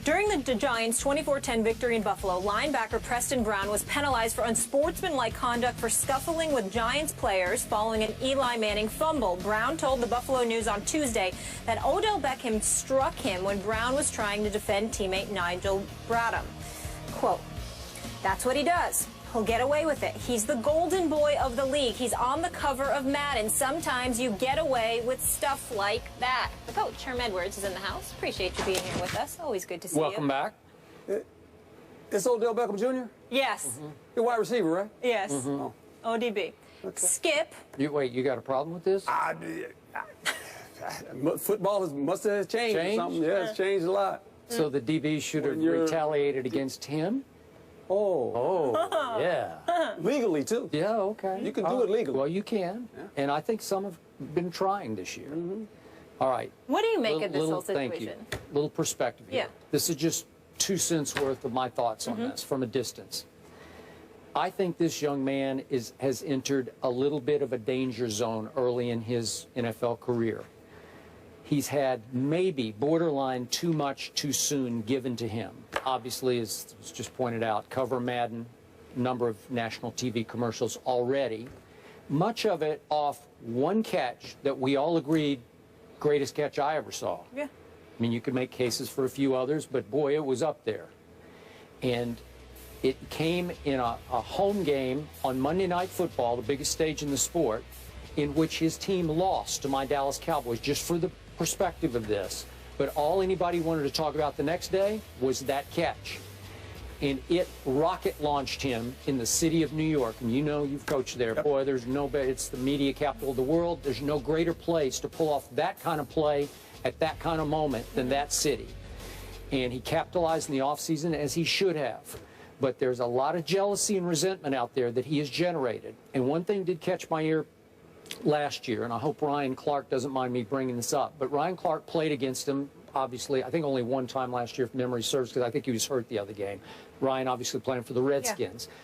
During the Giants' 24-10 victory in Buffalo, linebacker Preston Brown was penalized for unsportsmanlike conduct for scuffling with Giants players following an Eli Manning fumble. Brown told the Buffalo News on Tuesday that Odell Beckham struck him when Brown was trying to defend teammate Nigel Bradham. Quote, "That's what he does. He'll get away with it. He's the golden boy of the league. He's on the cover of Madden. Sometimes you get away with stuff like that." The coach, Herm Edwards, is in the house. Appreciate you being here with us. Always good to see you. Welcome back. It's Odell Beckham Jr.? Yes. You're wide receiver, right? Yes. ODB. Okay. Skip. Wait, you got a problem with this? Football must have changed or something. Yeah, it's changed a lot. So the DB should have retaliated against him? Oh, yeah. Legally, too. Yeah, okay. You can do it legally. Well, you can. Yeah. And I think some have been trying this year. All right. What do you make of this whole situation? Thank you. Little perspective here. Yeah. This is just 2 cents worth of my thoughts on this from a distance. I think this young man has entered a little bit of a danger zone early in his NFL career. He's had maybe borderline too much too soon given to him. Obviously, as was just pointed out, cover Madden, number of national TV commercials already. Much of it off one catch that we all agreed, greatest catch I ever saw. Yeah. I mean, you could make cases for a few others, but boy, it was up there. And it came in a home game on Monday Night Football, the biggest stage in the sport, in which his team lost to my Dallas Cowboys, just for the perspective of this. But all anybody wanted to talk about the next day was that catch. And it rocket launched him in the city of New York. And you know, you've coached there. Yep. Boy, there's no better. It's the media capital of the world. There's no greater place to pull off that kind of play at that kind of moment than that city. And he capitalized in the offseason as he should have. But there's a lot of jealousy and resentment out there that he has generated. And one thing did catch my ear last year, and I hope Ryan Clark doesn't mind me bringing this up, but Ryan Clark played against him, obviously, I think only one time last year, if memory serves, because I think he was hurt the other game. Ryan obviously playing for the Redskins. Yeah.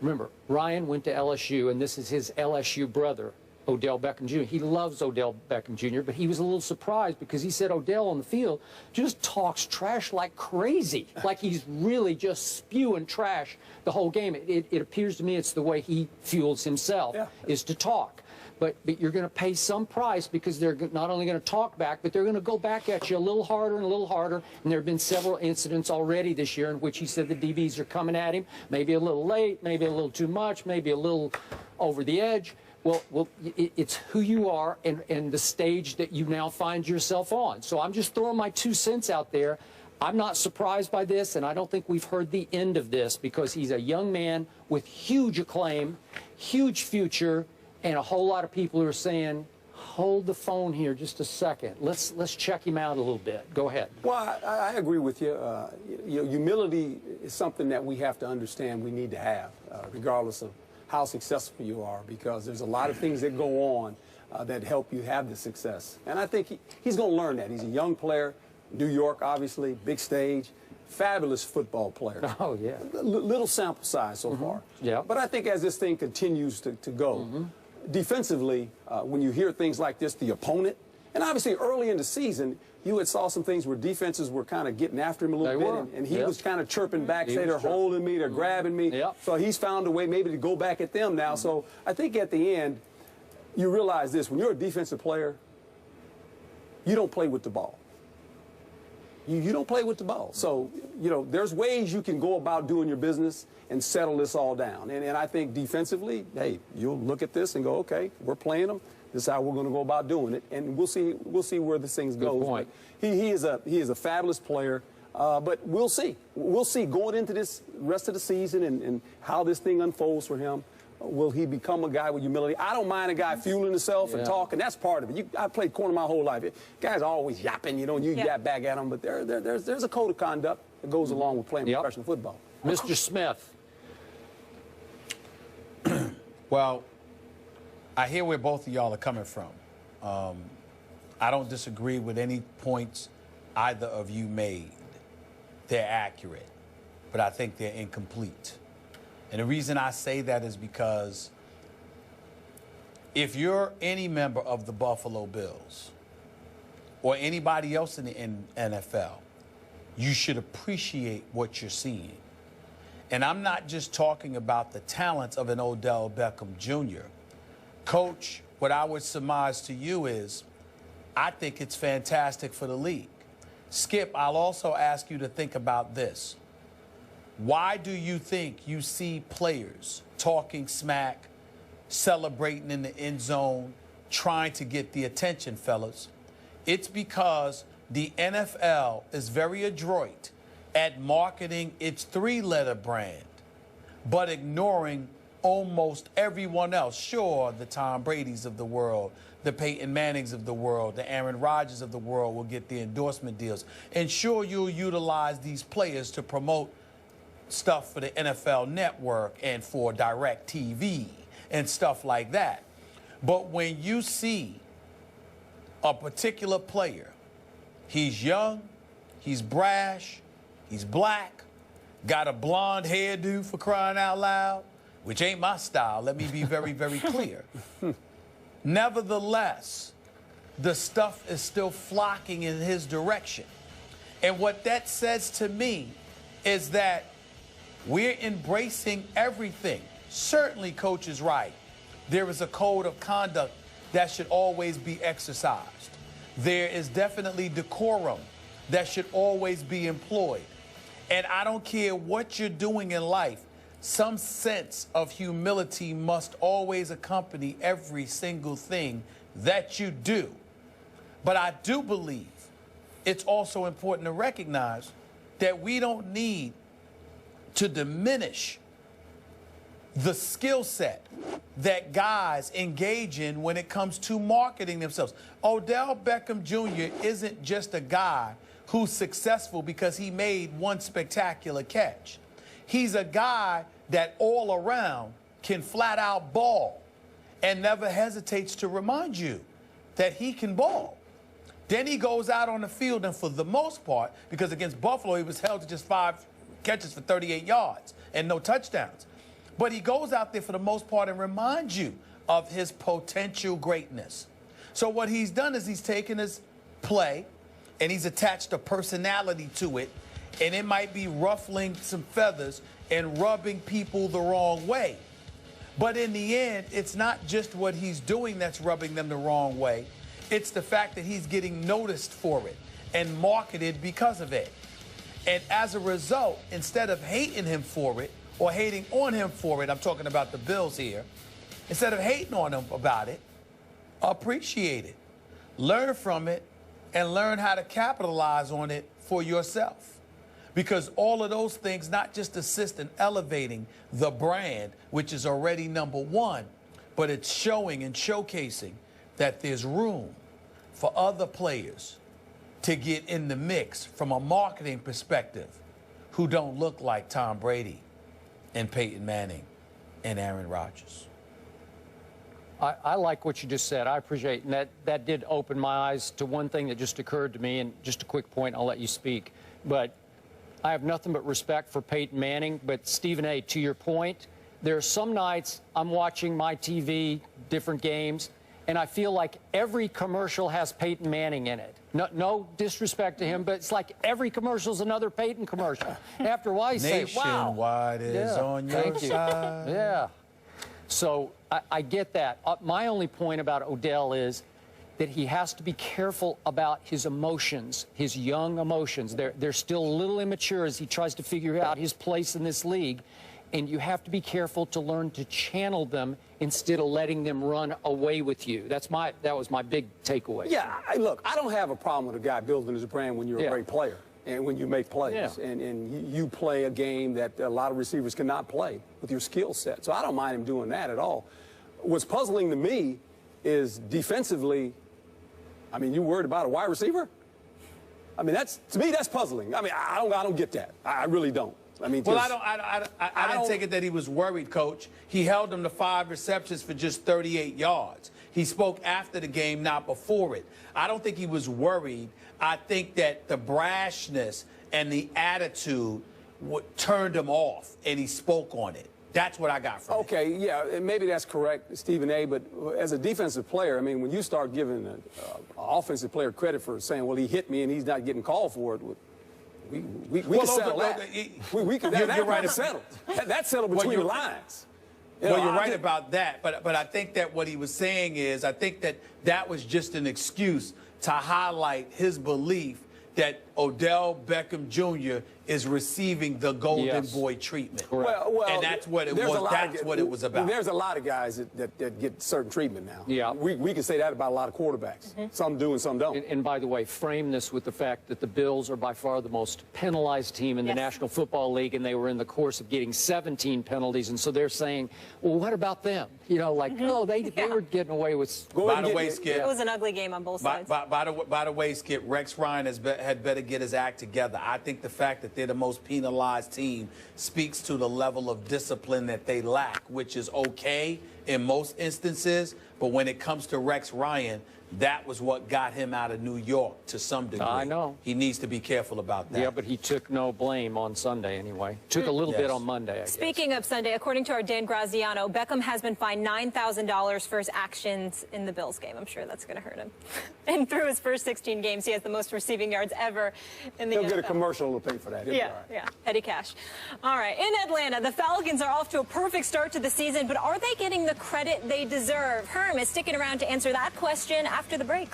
Remember, Ryan went to LSU, and this is his LSU brother, Odell Beckham Jr. He loves Odell Beckham Jr., but he was a little surprised because he said Odell on the field just talks trash like crazy, like he's really just spewing trash the whole game. It appears to me it's the way he fuels himself, is to talk. But you're going to pay some price because they're not only going to talk back, but they're going to go back at you a little harder and a little harder. And there have been several incidents already this year in which he said the DBs are coming at him, maybe a little late, maybe a little too much, maybe a little over the edge. Well, it's who you are and the stage that you now find yourself on. So I'm just throwing my 2 cents out there. I'm not surprised by this, and I don't think we've heard the end of this because he's a young man with huge acclaim, huge future, and a whole lot of people who are saying, hold the phone here just a second. Let's check him out a little bit. Go ahead. Well, I agree with you. Humility is something that we have to understand we need to have, regardless of how successful you are, because there's a lot of things that go on that help you have the success. And I think he's going to learn that. He's a young player, New York, obviously, big stage, fabulous football player. Oh, yeah. Little sample size so far. Yeah. But I think as this thing continues to go, defensively, when you hear things like this, the opponent, and obviously early in the season, you had saw some things where defenses were kind of getting after him a little bit, and he was kind of chirping back, say they're holding me, they're grabbing me. So he's found a way maybe to go back at them now. So I think at the end, you realize this, when you're a defensive player, you don't play with the ball. You don't play with the ball. So, you know, there's ways you can go about doing your business and settle this all down. And I think defensively, hey, you'll look at this and go, okay, we're playing them. This is how we're going to go about doing it, and we'll see where this thing goes. Good point. He is a fabulous player, but we'll see. We'll see going into this rest of the season and how this thing unfolds for him. Will he become a guy with humility? I don't mind a guy fueling himself and talking. That's part of it. I played corner my whole life. Guys are always yapping, you know, and you yap back at them. But there's a code of conduct that goes along with playing professional football. Mr. Smith. Well, I hear where both of y'all are coming from. I don't disagree with any points either of you made. They're accurate, but I think they're incomplete. And the reason I say that is because if you're any member of the Buffalo Bills or anybody else in the NFL, you should appreciate what you're seeing. And I'm not just talking about the talents of an Odell Beckham Jr. Coach, what I would surmise to you is, I think it's fantastic for the league. Skip, I'll also ask you to think about this. Why do you think you see players talking smack, celebrating in the end zone, trying to get the attention, fellas? It's because the NFL is very adroit at marketing its three-letter brand, but ignoring almost everyone else. Sure, the Tom Brady's of the world, the Peyton Mannings of the world, the Aaron Rodgers of the world will get the endorsement deals. And sure, you'll utilize these players to promote stuff for the NFL Network and for Direct TV and stuff like that. But when you see a particular player, he's young, he's brash, he's black, got a blonde hairdo for crying out loud, which ain't my style. Let me be very, very clear. Nevertheless, the stuff is still flocking in his direction. And what that says to me is that we're embracing everything. Certainly, Coach is right. There is a code of conduct that should always be exercised. There is definitely decorum that should always be employed. And I don't care what you're doing in life, some sense of humility must always accompany every single thing that you do. But I do believe it's also important to recognize that we don't need to diminish the skill set that guys engage in when it comes to marketing themselves. Odell Beckham Jr. isn't just a guy who's successful because he made one spectacular catch. He's a guy that all around can flat out ball and never hesitates to remind you that he can ball. Then he goes out on the field, and for the most part, because against Buffalo he was held to just 5 catches for 38 yards and no touchdowns. But he goes out there for the most part and reminds you of his potential greatness. So what he's done is he's taken his play and he's attached a personality to it, and it might be ruffling some feathers and rubbing people the wrong way. But in the end, it's not just what he's doing that's rubbing them the wrong way. It's the fact that he's getting noticed for it and marketed because of it. And as a result, instead of hating him for it or hating on him for it, I'm talking about the Bills here, instead of hating on him about it, appreciate it, learn from it, and learn how to capitalize on it for yourself. Because all of those things not just assist in elevating the brand, which is already #1, but it's showing and showcasing that there's room for other players to get in the mix from a marketing perspective who don't look like Tom Brady and Peyton Manning and Aaron Rodgers. I like what you just said. I appreciate it. And that did open my eyes to one thing that just occurred to me. And just a quick point, I'll let you speak. But I have nothing but respect for Peyton Manning. But, Stephen A., to your point, there are some nights I'm watching my TV, different games, and I feel like every commercial has Peyton Manning in it. No disrespect to him, but it's like every commercial is another Peyton commercial. After a while, you say, wow. Nationwide is on your side. Yeah. So I get that. My only point about Odell is that he has to be careful about his emotions, his young emotions. They're still a little immature as he tries to figure out his place in this league. And you have to be careful to learn to channel them instead of letting them run away with you. That was my big takeaway. Yeah, look, I don't have a problem with a guy building his brand when you're a great player and when you make plays. Yeah. And you play a game that a lot of receivers cannot play with your skill set. So I don't mind him doing that at all. What's puzzling to me is defensively, I mean, you worried about a wide receiver? I mean, to me, that's puzzling. I mean, I don't get that. I really don't. I mean, well, I didn't take it that he was worried, Coach. He held him to 5 receptions for just 38 yards. He spoke after the game, not before it. I don't think he was worried. I think that the brashness and the attitude turned him off, and he spoke on it. That's what I got from it. Okay, yeah, maybe that's correct, Stephen A., but as a defensive player, I mean, when you start giving an offensive player credit for saying, well, he hit me and he's not getting called for it, we can settle that. We can. You're right. Settled. That's settled between the lines. Well, you're right about that, but I think that what he was saying is, I think that was just an excuse to highlight his belief that Odell Beckham Jr. is receiving the golden boy treatment. Well, and that's what it was. That's what it was about. There's a lot of guys that get certain treatment now. Yeah. We can say that about a lot of quarterbacks. Some do and some don't. And by the way, frame this with the fact that the Bills are by far the most penalized team in the National Football League, and they were in the course of getting 17 penalties, and so they're saying, well, what about them? You know, like, oh, they were getting away with. By the way, Skip, it was an ugly game on both sides. By the way, Skip, Rex Ryan had better get his act together. I think the fact that they're the most penalized team speaks to the level of discipline that they lack, which is okay in most instances. But when it comes to Rex Ryan, that was what got him out of New York to some degree. I know. He needs to be careful about that. Yeah, but he took no blame on Sunday anyway. Took a little bit on Monday, I guess. Speaking of Sunday, according to our Dan Graziano, Beckham has been fined $9,000 for his actions in the Bills game. I'm sure that's going to hurt him. And through his first 16 games, he has the most receiving yards ever in the NFL. He'll get a commercial to pay for that. Yeah, petty cash. All right, in Atlanta, the Falcons are off to a perfect start to the season, but are they getting the credit they deserve? Herm is sticking around to answer that question after the break.